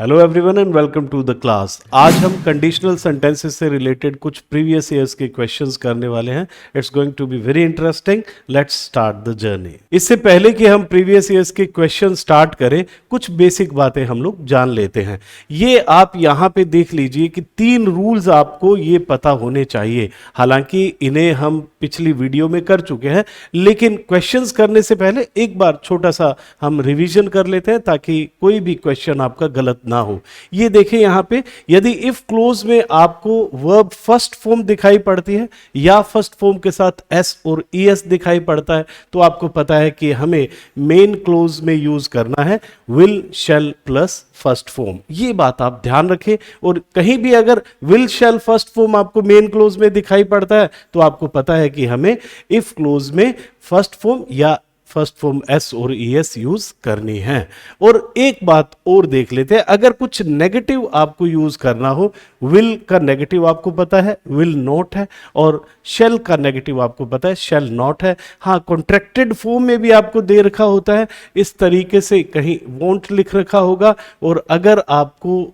Hello everyone and welcome to the class. आज हम conditional sentences से रिलेटेड कुछ प्रीवियस ईयर्स के क्वेश्चंस करने वाले हैं। It's going to be very interesting. Let's start the journey. इससे पहले कि हम प्रीवियस ईयर्स के क्वेश्चन स्टार्ट करें, कुछ बेसिक बातें हम लोग जान लेते हैं। ये आप यहाँ पे देख लीजिए कि 3 रूल्स आपको ये पता होने चाहिए। हालांकि इन्हें हम पिछली वीडियो में कर चुके हैं, लेकिन क्वेश्चंस करने से पहले एक बार छोटा सा हम रिवीजन कर लेते हैं ताकि कोई भी क्वेश्चन आपका गलत ना हो। ये देखिए यहाँ पे, यदि इफ क्लोज में आपको वर्ब फर्स्ट फॉर्म दिखाई पड़ती है या फर्स्ट फॉर्म के साथ एस और ईएस दिखाई पड़ता है, तो आपको पता है कि हमें मेन क्लोज में यूज करना है will shell plus first form. ये बात आप ध्यान रखें। और कहीं भी अगर विल शैल फर्स्ट फॉर्म आपको मेन क्लोज में दिखाई पड़ता है, तो आपको पता है कि हमें इफ क्लोज में फर्स्ट फॉर्म या फर्स्ट फॉर्म एस और ईएस यूज करनी है। और एक बात और देख लेते हैं, अगर कुछ नेगेटिव आपको यूज करना हो, विल का नेगेटिव आपको पता है विल नॉट है, और शेल का नेगेटिव आपको पता है शेल नॉट है। हाँ, कॉन्ट्रैक्टेड फॉर्म में भी आपको दे रखा होता है, इस तरीके से कहीं वॉन्ट लिख रखा होगा। और अगर आपको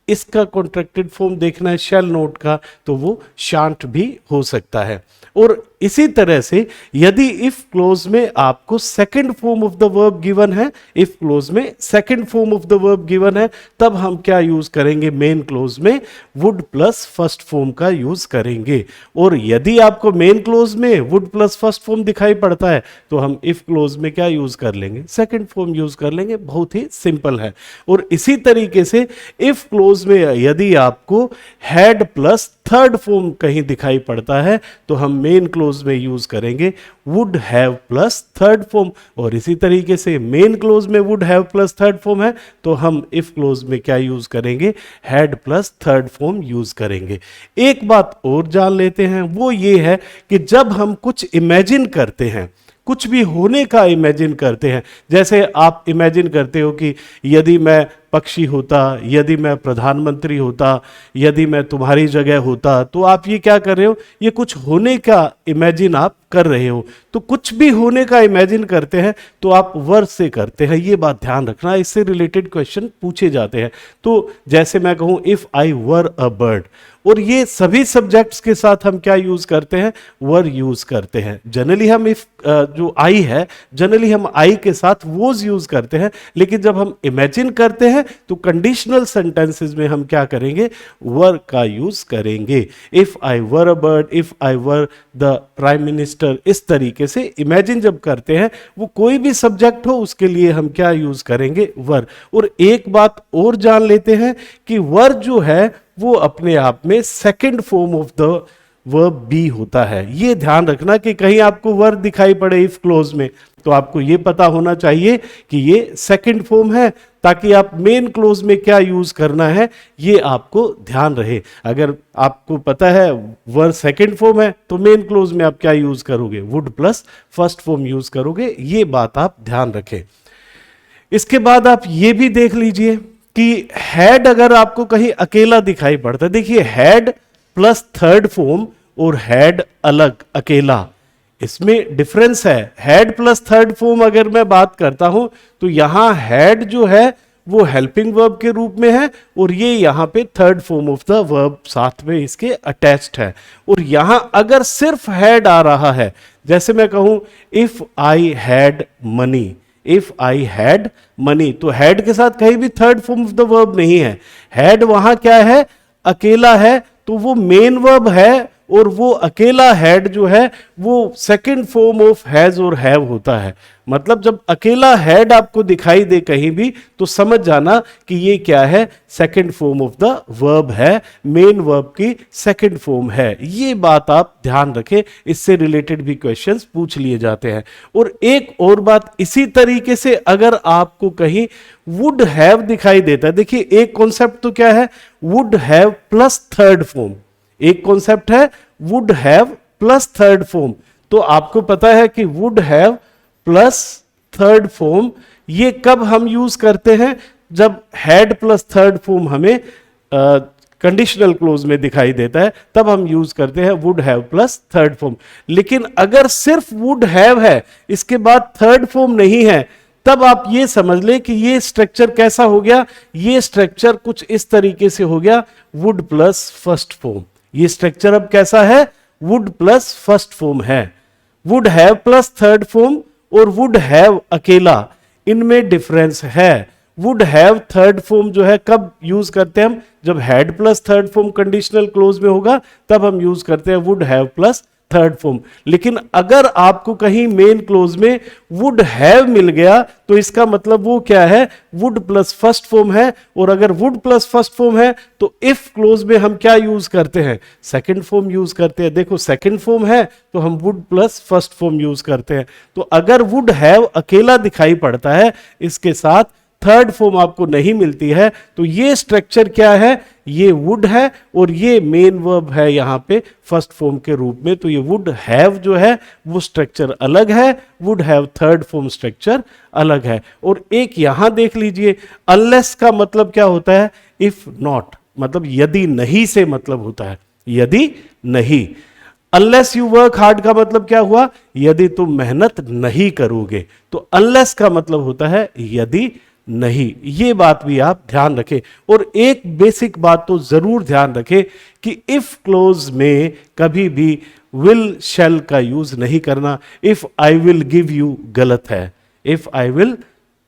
इसका कॉन्ट्रैक्टेड फॉर्म देखना है शेल नोट का, तो वो शांट भी हो सकता है। और इसी तरह से यदि इफ क्लोज में आपको second form of the verb given है, इफ क्लोज में second form of the verb given है, तब हम क्या यूज करेंगे? मेन क्लोज में वुड प्लस फर्स्ट फॉर्म का यूज करेंगे। और यदि आपको मेन क्लोज में वुड प्लस फर्स्ट फॉर्म दिखाई पड़ता है, तो हम इफ क्लोज में क्या यूज कर लेंगे? सेकंड फॉर्म यूज कर लेंगे। बहुत ही सिंपल है। और इसी तरीके से इफ क्लोज में यदि आपको हैड प्लस थर्ड फॉर्म कहीं दिखाई पड़ता है, तो हम मेन क्लोज में यूज करेंगे would have plus third form. और इसी तरीके से मेन क्लोज में would have plus third form है, तो हम इफ क्लोज में क्या यूज करेंगे? Had plus third form use करेंगे। एक बात और जान लेते हैं, वो ये है कि जब हम कुछ इमेजिन करते हैं, कुछ भी होने का इमेजिन करते हैं, जैसे आप इमेजिन करते हो कि यदि मैं पक्षी होता, यदि मैं प्रधानमंत्री होता, यदि मैं तुम्हारी जगह होता, तो आप ये क्या कर रहे हो? ये कुछ होने का इमेजिन आप कर रहे हो। तो कुछ भी होने का इमेजिन करते हैं तो आप वर से करते हैं। ये बात ध्यान रखना, इससे रिलेटेड क्वेश्चन पूछे जाते हैं। तो जैसे मैं कहूं if I were a bird, और ये सभी सब्जेक्ट्स के साथ हम क्या यूज करते हैं? वर यूज करते हैं। जनरली हम इफ जो आई है, जनरली हम आई के साथ वोज यूज करते हैं, लेकिन जब हम इमेजिन करते हैं तो कंडीशनल सेंटेंसेस में हम क्या करेंगे? वर का यूज करेंगे। If I were a bird, if I were the prime minister, इस तरीके से इमेजिन जब करते हैं, वो कोई भी सब्जेक्ट हो उसके लिए हम क्या यूज करेंगे? वर। और एक बात और जान लेते हैं कि वर जो है वो अपने आप में second form of the verb B होता है। ये ध्यान रखना कि कहीं आपको वर दिखाई पड़े इफ क्लोज में, तो आपको ये पता होना चाहिए कि ये सेकंड फॉर्म है, ताकि आप मेन क्लोज में क्या यूज करना है ये आपको ध्यान रहे। अगर आपको पता है वर सेकंड फॉर्म है, तो मेन क्लोज में आप क्या यूज करोगे? Would plus first form use करोगे। ये बात आप ध्यान रखें। इसके बाद आप ये भी देख लीजिए कि हैड अगर आपको कहीं अकेला दिखाई पड़ता है, देखिए हैड प्लस थर्ड फॉर्म और हैड अलग अकेला, इसमें डिफरेंस है। हैड प्लस थर्ड फॉर्म अगर मैं बात करता हूं, तो यहां हैड जो है वो हेल्पिंग वर्ब के रूप में है, और ये यहां पे third form of the verb साथ में इसके अटैच्ड है। और यहां अगर सिर्फ हैड आ रहा है, जैसे मैं कहूं if I had money, if I had money, तो हैड के साथ कहीं भी third form of the verb नहीं है। हैड वहां क्या है? अकेला है, तो वो मेन वर्ब है, और वो अकेला हैड जो है वो सेकंड फॉर्म ऑफ हैज और हैव होता है। मतलब जब अकेला हैड आपको दिखाई दे कहीं भी, तो समझ जाना कि ये क्या है? Second form of the verb है, मेन वर्ब की सेकंड फॉर्म है। ये बात आप ध्यान रखें, इससे रिलेटेड भी क्वेश्चंस पूछ लिए जाते हैं। और एक और बात, इसी तरीके से अगर आपको कहीं वुड हैव दिखाई देता है, देखिए एक कॉन्सेप्ट तो क्या है? Would have plus third form. एक कॉन्सेप्ट है would have plus third form. तो आपको पता है कि would have plus third form ये कब हम यूज करते हैं? जब हैड प्लस थर्ड फॉर्म हमें कंडीशनल क्लोज में दिखाई देता है, तब हम यूज करते हैं would have plus third form. लेकिन अगर सिर्फ वुड हैव है, इसके बाद थर्ड फॉर्म नहीं है, तब आप ये समझ लें कि ये स्ट्रक्चर कैसा हो गया, ये स्ट्रक्चर कुछ इस तरीके से हो गया, वुड प्लस फर्स्ट फॉर्म। ये स्ट्रक्चर अब कैसा है, वुड प्लस फर्स्ट फॉर्म है। Would have plus third form और वुड हैव अकेला, इनमें डिफरेंस है। वुड हैव थर्ड फॉर्म जो है कब यूज करते हैं हम, जब had plus third form conditional close में होगा तब हम यूज करते हैं would have plus third form. लेकिन अगर आपको कहीं मेन क्लोज में वुड हैव मिल गया तो इसका मतलब वो क्या है, वुड प्लस फर्स्ट फॉर्म है। और अगर वुड प्लस फर्स्ट फॉर्म है तो इफ क्लोज में हम क्या यूज करते हैं, सेकंड फॉर्म यूज करते हैं। देखो सेकंड फॉर्म है तो हम would plus first form use करते हैं। तो अगर वुड हैव अकेला दिखाई पड़ता है, इसके साथ थर्ड फॉर्म आपको नहीं मिलती है, तो ये स्ट्रक्चर क्या है, ये वुड है और ये मेन वर्ब है यहां पे फर्स्ट फॉर्म के रूप में। तो ये वुड हैव जो है वो स्ट्रक्चर अलग है, would have third form structure अलग है। और एक यहां देख लीजिए, अनलेस का मतलब क्या होता है, इफ नॉट, मतलब यदि नहीं से मतलब होता है, यदि नहीं। अनलेस यू वर्क हार्ड का मतलब क्या हुआ, यदि तुम मेहनत नहीं करोगे। तो अनलेस का मतलब होता है यदि नहीं। ये बात भी आप ध्यान रखें। और एक बेसिक बात तो जरूर ध्यान रखें कि इफ क्लोज में कभी भी विल शैल का यूज नहीं करना। If I will give you गलत है, if I will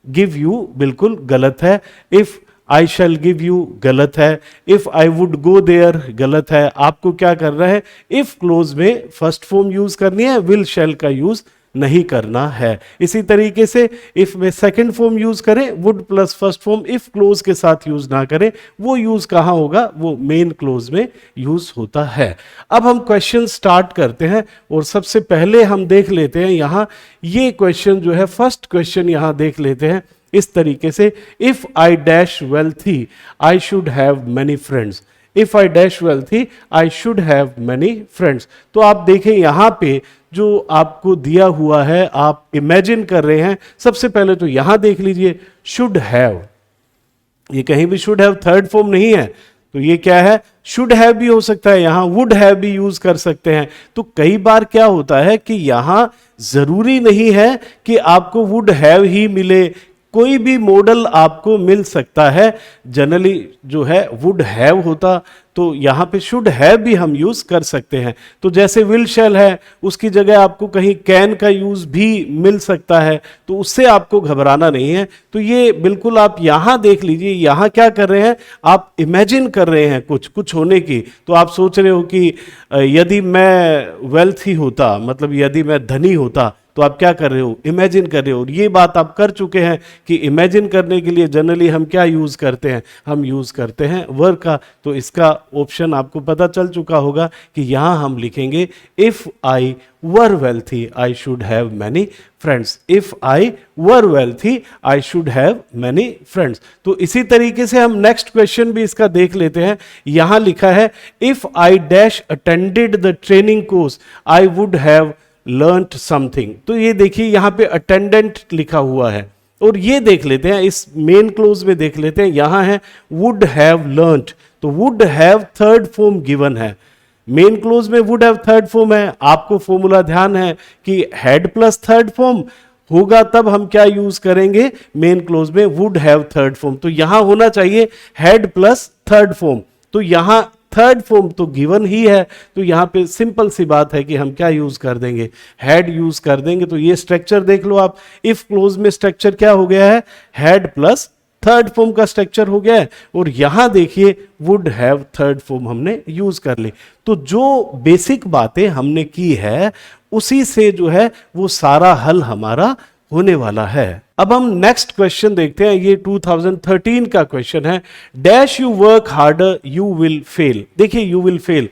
give you बिल्कुल गलत है, if I shall give you गलत है, if I would go there गलत है। आपको क्या करना है, इफ क्लोज में फर्स्ट फॉर्म यूज करनी है, विल शैल का यूज नहीं करना है। इसी तरीके से इफ में सेकंड फॉर्म यूज करें, would plus first form if close के साथ यूज ना करें, वो यूज कहां होगा, वो मेन क्लोज में यूज होता है। अब हम क्वेश्चन स्टार्ट करते हैं और सबसे पहले हम देख लेते हैं यहां ये क्वेश्चन जो है, फर्स्ट क्वेश्चन यहां देख लेते हैं इस तरीके से, if I dash wealthy I should have many friends. If I dash wealthy I should have many friends. तो आप देखें यहां पे जो आपको दिया हुआ है, आप इमेजिन कर रहे हैं। सबसे पहले तो यहां देख लीजिए, शुड हैव, ये कहीं भी शुड हैव थर्ड फॉर्म नहीं है, तो ये क्या है, शुड हैव भी हो सकता है, यहां वुड हैव भी यूज कर सकते हैं। तो कई बार क्या होता है कि यहां जरूरी नहीं है कि आपको वुड हैव ही मिले, कोई भी मॉडल आपको मिल सकता है। जनरली जो है वुड हैव होता, तो यहां पे शुड हैव भी हम यूज कर सकते हैं। तो जैसे विल शैल है, उसकी जगह आपको कहीं कैन का यूज भी मिल सकता है, तो उससे आपको घबराना नहीं है। तो ये बिल्कुल आप यहां देख लीजिए, यहां क्या कर रहे हैं, आप इमेजिन कर रहे हैं कुछ होने की। तो आप सोच रहे हो कि यदि मैं वेल्थी होता, मतलब यदि मैं धनी होता, तो आप क्या कर रहे हो, इमेजिन कर रहे हो। और ये बात आप कर चुके हैं कि इमेजिन करने के लिए जनरली हम क्या यूज करते हैं, हम यूज करते हैं वर का। तो इसका ऑप्शन आपको पता चल चुका होगा कि यहां हम लिखेंगे if I were wealthy I should have many friends. If I were wealthy I should have many friends. तो इसी तरीके से हम नेक्स्ट क्वेश्चन भी इसका देख लेते हैं। यहां लिखा है if I dash attended the training course I would have learned something. तो ये देखिए यहां पे अटेंडेंट लिखा हुआ है। और ये देख लेते हैं, इस मेन क्लोज में देख लेते हैं, यहां है वुड हैव लर्नड, तो would have third form given है। मेन क्लोज में वुड हैव थर्ड फॉर्म है। आपको फॉर्मूला ध्यान है कि हैड प्लस थर्ड फॉर्म होगा तब हम क्या यूज करेंगे, मेन क्लोज में वुड हैव थर्ड फॉर्म। तो यहां होना चाहिए हैड प्लस थर्ड फॉर्म। तो यहां थर्ड फॉर्म तो गिवन ही है, तो यहां पे सिंपल सी बात है कि हम क्या यूज कर देंगे, हैड यूज कर देंगे। तो ये स्ट्रक्चर देख लो आप, इफ क्लोज में स्ट्रक्चर क्या हो गया है, हैड प्लस थर्ड फॉर्म का स्ट्रक्चर हो गया है। और यहां देखिए वुड हैव थर्ड फॉर्म हमने यूज कर ली। तो जो बेसिक बातें हमने की है उसी से जो है वो सारा हल हमारा होने वाला है। अब हम नेक्स्ट क्वेश्चन देखते हैं। ये 2013 का क्वेश्चन है, dash you work harder you will fail. देखिए यू विल फेल,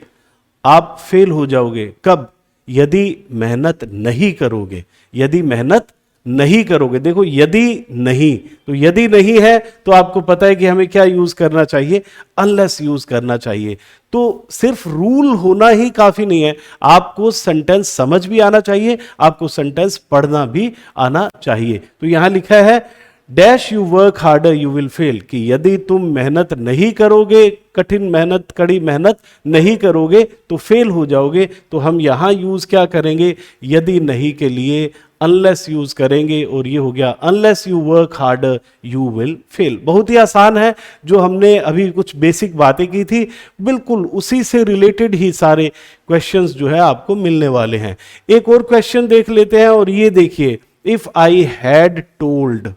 आप फेल हो जाओगे कब, यदि मेहनत नहीं करोगे, यदि मेहनत नहीं करोगे। देखो यदि नहीं, तो यदि नहीं है तो आपको पता है कि हमें क्या यूज करना चाहिए, अनलेस यूज करना चाहिए। तो सिर्फ रूल होना ही काफी नहीं है, आपको सेंटेंस समझ भी आना चाहिए, आपको सेंटेंस पढ़ना भी आना चाहिए। तो यहां लिखा है dash you work harder you will fail, कि यदि तुम मेहनत नहीं करोगे, कठिन मेहनत, कड़ी मेहनत नहीं करोगे तो फेल हो जाओगे। तो हम यहां यूज क्या करेंगे, यदि नहीं के लिए अनलेस यूज करेंगे, और ये हो गया unless you work harder you will fail. बहुत ही आसान है, जो हमने अभी कुछ बेसिक बातें की थी बिल्कुल उसी से रिलेटेड ही सारे क्वेश्चंस जो है आपको मिलने वाले हैं। एक और क्वेश्चन देख लेते हैं, और ये देखिए, if I had told,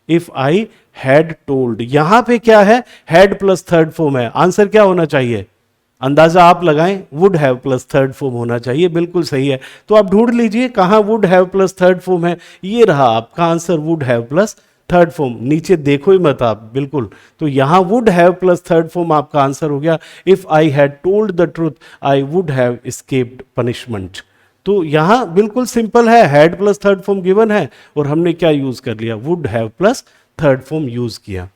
if I had told, यहां पे क्या है, हैड प्लस थर्ड फॉर्म है, आंसर क्या होना चाहिए, अंदाजा आप लगाएं, would have plus third form होना चाहिए, बिल्कुल सही है। तो आप ढूंढ लीजिए कहां would have plus third form है, ये रहा आपका answer, would have plus third form. नीचे देखो ही मत आप, बिल्कुल, तो यहां would have plus third form आपका आंसर हो गया। If I had told the truth I would have escaped punishment. तो यहां बिल्कुल सिंपल है, had plus third form given है, और हमने क्या यूज कर लिया, would have plus third form use किया।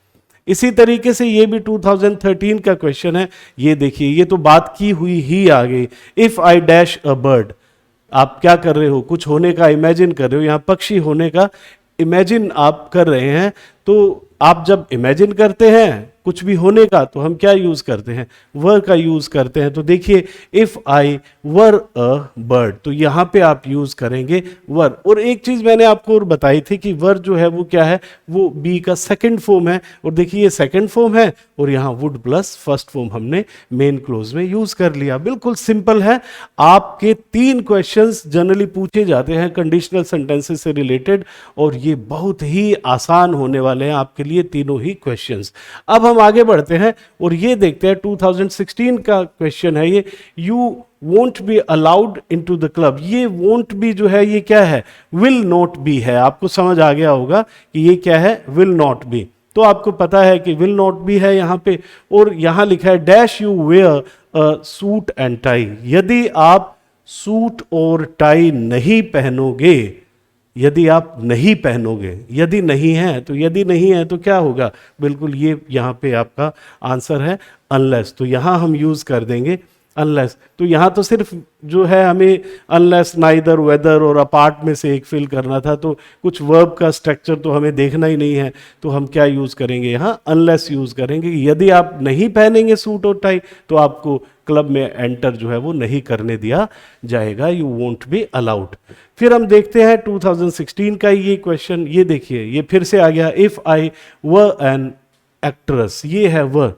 इसी तरीके से ये भी 2013 का क्वेश्चन है, ये देखिए, ये तो बात की हुई ही आ गई। If I dash a bird, आप क्या कर रहे हो, कुछ होने का इमेजिन कर रहे हो, यहां पक्षी होने का इमेजिन आप कर रहे हैं। तो आप जब इमेजिन करते हैं कुछ भी होने का, तो हम क्या यूज करते हैं, वर का यूज करते हैं। तो देखिए, if I were a bird, तो यहां पे आप यूज करेंगे वर। और एक चीज मैंने आपको और बताई थी कि वर जो है वो क्या है, वो बी का सेकंड फॉर्म है, और देखिए ये सेकंड फॉर्म है, और यहां वुड प्लस फर्स्ट फॉर्म हमने मेन क्लोज में यूज कर लिया। बिल्कुल सिंपल है। आपके 3 क्वेश्चंस जनरली पूछे जाते हैं कंडीशनल सेंटेंसेस से रिलेटेड, और ये बहुत ही आसान होने वाले हैं आपके लिए तीनों ही क्वेश्चंस। अब हम आगे बढ़ते हैं और ये देखते हैं 2016 का क्वेश्चन है ये, you won't be allowed into the club. ये वोंट बी जो है ये क्या है, विल नॉट बी है। आपको समझ आ गया होगा कि ये क्या है, विल नॉट बी। तो आपको पता है कि विल नॉट बी है यहां पे, और यहां लिखा है dash you wear a suit and tie. यदि आप सूट और टाई नहीं पहनोगे, यदि आप नहीं पहनोगे, यदि नहीं है, तो यदि नहीं है तो क्या होगा, बिल्कुल ये यहां पे आपका आंसर है अनलेस। तो यहां हम यूज कर देंगे अनलेस। तो यहां तो सिर्फ जो है हमें अनलेस, नाइदर, वेदर और अपार्ट में से एक फिल करना था, तो कुछ वर्ब का स्ट्रक्चर तो हमें देखना ही नहीं है, तो हम क्या यूज करेंगे, यहां अनलेस यूज करेंगे। यदि आप नहीं पहनेंगे सूट और टाई तो आपको क्लब में एंटर जो है वो नहीं करने दिया जाएगा, यू वोंट बी अलाउड। फिर हम देखते हैं 2016 का ये क्वेश्चन, ये देखिए, ये फिर से आ गया, if I were an actress. ये है वर,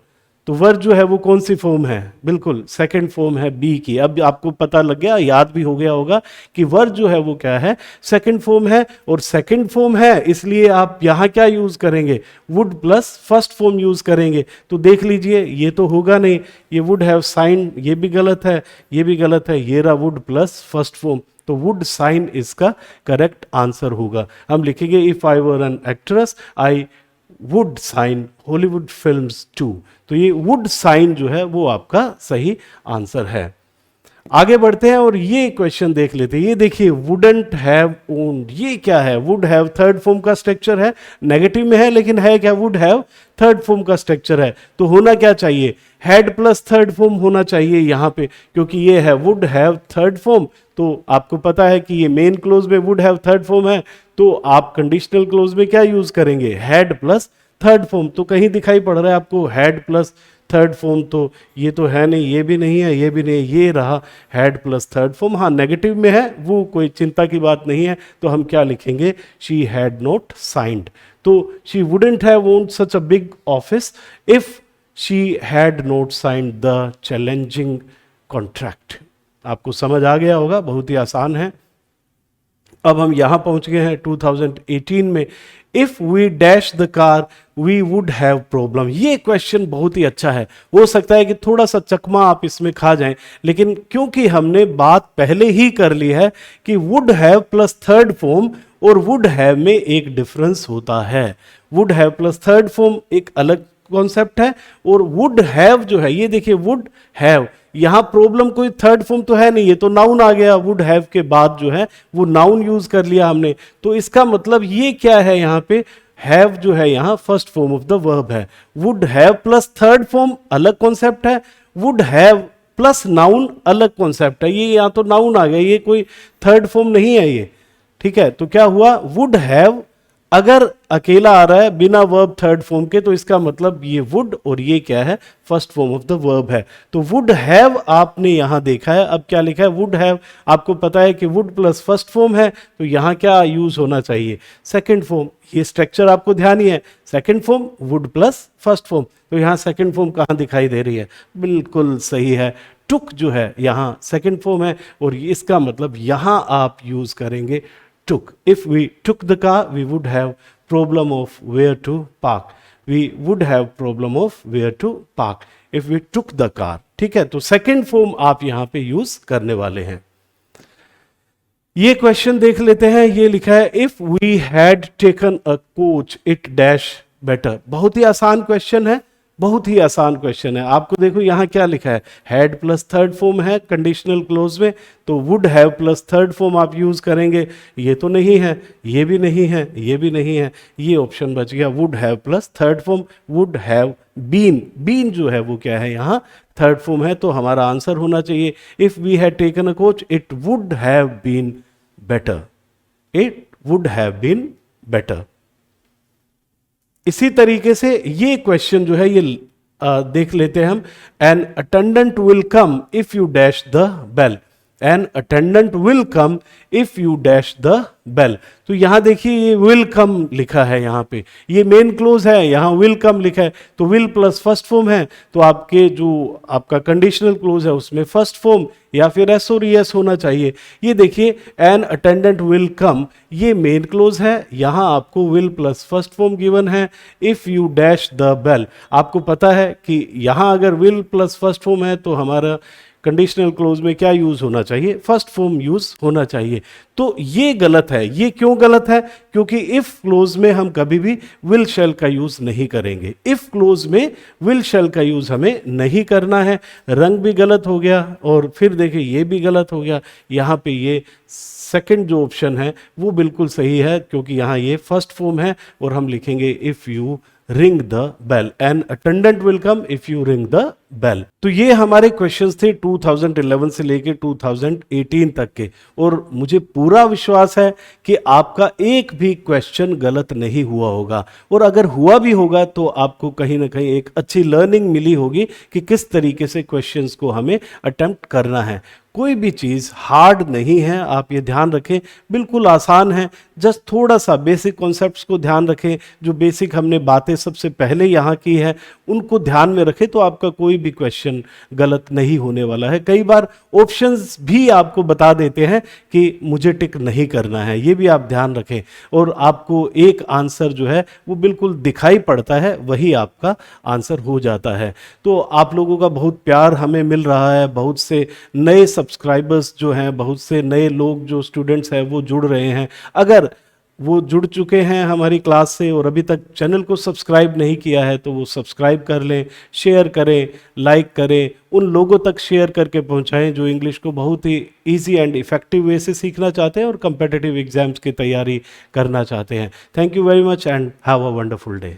तो वर जो है वो कौन सी फॉर्म है, बिल्कुल सेकंड फॉर्म है बी की। अब आपको पता लग गया, याद भी हो गया होगा कि वर जो है वो क्या है, सेकंड फॉर्म है, और सेकंड फॉर्म है इसलिए आप यहां क्या यूज करेंगे, would plus first form use करेंगे। तो देख लीजिए, ये तो होगा नहीं, ये वुड हैव साइन, ये भी गलत है, ये भी गलत है, ये रहा वुड प्लस फर्स्ट फॉर्म, तो वुड साइन इसका करेक्ट आंसर होगा। हम लिखेंगे if I were an actress I would sign Hollywood films too. तो ये वुड साइन जो है वो आपका सही आंसर है। आगे बढ़ते हैं और ये क्वेश्चन देख लेते हैं। ये देखिए, वुडंट हैव ओन्ड, ये क्या है, वुड हैव थर्ड फॉर्म का स्ट्रक्चर है, नेगेटिव में है लेकिन है क्या, वुड हैव थर्ड फॉर्म का स्ट्रक्चर है। तो होना क्या चाहिए, हैड प्लस थर्ड फॉर्म होना चाहिए यहां पे, क्योंकि ये है वुड हैव थर्ड फॉर्म। तो आपको पता है कि ये मेन क्लोज में वुड हैव थर्ड फॉर्म है, तो आप कंडीशनल क्लोज में क्या यूज करेंगे, हैड प्लस थर्ड फॉर्म। तो कहीं दिखाई पड़ रहा है आपको हैड प्लस थर्ड फॉर्म, तो ये तो है नहीं, ये भी नहीं है, ये भी नहीं है, ये रहा हैड प्लस थर्ड फॉर्म। हाँ नेगेटिव में है, वो कोई चिंता की बात नहीं है। तो हम क्या लिखेंगे, शी हैड नॉट साइंड। तो she wouldn't have owned such a big office if she had not signed the challenging contract. आपको समझ आ गया होगा, बहुत ही आसान है। अब हम यहां पहुंच गए हैं 2018 में, if we dash the car we would have problem. ये क्वेश्चन बहुत ही अच्छा है, हो सकता है कि थोड़ा सा चकमा आप इसमें खा जाएं, लेकिन क्योंकि हमने बात पहले ही कर ली है कि would have plus third form और वुड हैव में एक डिफरेंस होता है। Would have plus third form एक अलग कॉन्सेप्ट है, और वुड हैव जो है, ये देखिए वुड हैव, यहां प्रॉब्लम कोई थर्ड फॉर्म तो है नहीं, ये तो नाउन आ गया, वुड हैव के बाद जो है वो नाउन यूज कर लिया हमने। तो इसका मतलब ये क्या है, यहां पे हैव जो है यहां first form of the verb है। Would have plus third form अलग कॉन्सेप्ट है, वुड हैव प्लस नाउन अलग कॉन्सेप्ट है। ये यहां तो नाउन आ गया, ये कोई थर्ड फॉर्म नहीं है ये, ठीक है। तो क्या हुआ, वुड हैव अगर अकेला आ रहा है बिना वर्ब थर्ड फॉर्म के तो इसका मतलब ये वुड और ये क्या है, first form of the verb है। तो वुड हैव आपने यहां देखा है, अब क्या लिखा है वुड हैव, आपको पता है कि वुड प्लस फर्स्ट फॉर्म है तो यहां क्या यूज होना चाहिए, सेकंड फॉर्म। ये स्ट्रक्चर आपको ध्यान ही है, second form would plus first form, तो यहां सेकंड फॉर्म कहां दिखाई दे रही है, बिल्कुल सही है, टुक जो है यहां सेकंड फॉर्म है और इसका मतलब यहां आप यूज करेंगे took. If we took the car, we would have problem of where to park. We would have problem of where to park if we took the car. ठीक है, तो सेकंड फॉर्म आप यहां पे यूज करने वाले हैं। ये क्वेश्चन देख लेते हैं, ये लिखा है if we had taken a coach it dash better. बहुत ही आसान क्वेश्चन है, बहुत ही आसान क्वेश्चन है। आपको देखो यहां क्या लिखा है, हैड प्लस थर्ड फॉर्म है कंडीशनल क्लोज में, तो would have plus third form आप यूज करेंगे। ये तो नहीं है, ये भी नहीं है, ये भी नहीं है, ये ऑप्शन बच गया would have plus third form, would have been. Been जो है वो क्या है यहां थर्ड फॉर्म है, तो हमारा आंसर होना चाहिए if we had taken a coach it would have been better, it would have been better. इसी तरीके से ये क्वेश्चन जो है ये देख लेते हैं हम, an attendant will come if you dash the bell, an attendant will come if you dash the bell. तो यहां देखिए ये विल कम लिखा है, यहां पे ये मेन क्लोज है, यहां विल कम लिखा है, तो विल प्लस फर्स्ट फॉर्म है, तो आपके जो आपका कंडीशनल क्लोज है उसमें फर्स्ट फॉर्म या फिर एस और यस होना चाहिए। ये देखिए एन अटेंडेंट विल कम, ये मेन क्लोज है, यहां आपको will plus first form given है, if you dash the bell. आपको पता है कि यहां अगर विल प्लस फर्स्ट फॉर्म है तो हमारा कंडीशनल क्लोज में क्या यूज होना चाहिए, फर्स्ट फॉर्म यूज होना चाहिए। तो ये गलत है। ये क्यों गलत है, क्योंकि इफ क्लोज में हम कभी भी विल शैल का यूज नहीं करेंगे, इफ क्लोज में विल शैल का यूज हमें नहीं करना है। रंग भी गलत हो गया और फिर देखिए ये भी गलत हो गया, यहाँ पे ये सेकंड जो ऑप्शन है वो बिल्कुल सही है, क्योंकि यहाँ ये फर्स्ट फॉर्म है और हम लिखेंगे if you ring the bell, an attendant will come if you ring the bell. तो ये हमारे क्वेश्चंस थे 2011 से लेके 2018 तक के, और मुझे पूरा विश्वास है कि आपका एक भी क्वेश्चन गलत नहीं हुआ होगा, और अगर हुआ भी होगा तो आपको कहीं ना कहीं एक अच्छी लर्निंग मिली होगी कि किस तरीके से क्वेश्चंस को हमें अटेम्प्ट करना है। कोई भी चीज़ हार्ड नहीं है, आप ये ध्यान रखें, बिल्कुल आसान है। जस्ट थोड़ा सा बेसिक कॉन्सेप्ट्स को ध्यान रखें, जो बेसिक हमने बातें सबसे पहले यहाँ की है उनको ध्यान में रखें, तो आपका कोई भी क्वेश्चन गलत नहीं होने वाला है। कई बार ऑप्शंस भी आपको बता देते हैं कि मुझे टिक नहीं करना है, ये भी आप ध्यान रखें, और आपको एक आंसर जो है वो बिल्कुल दिखाई पड़ता है, वही आपका आंसर हो जाता है। तो आप लोगों का बहुत प्यार हमें मिल रहा है, बहुत से नए सब्सक्राइबर्स जो हैं, बहुत से नए लोग जो स्टूडेंट्स हैं वो जुड़ रहे हैं। अगर वो जुड़ चुके हैं हमारी क्लास से और अभी तक चैनल को सब्सक्राइब नहीं किया है तो वो सब्सक्राइब कर लें, शेयर करें, लाइक करें, उन लोगों तक शेयर करके पहुंचाएं जो इंग्लिश को बहुत ही इजी एंड इफेक्टिव वे से सीखना चाहते हैं और कम्पिटिटिव एग्जाम्स की तैयारी करना चाहते हैं। Thank you very much and have a wonderful day.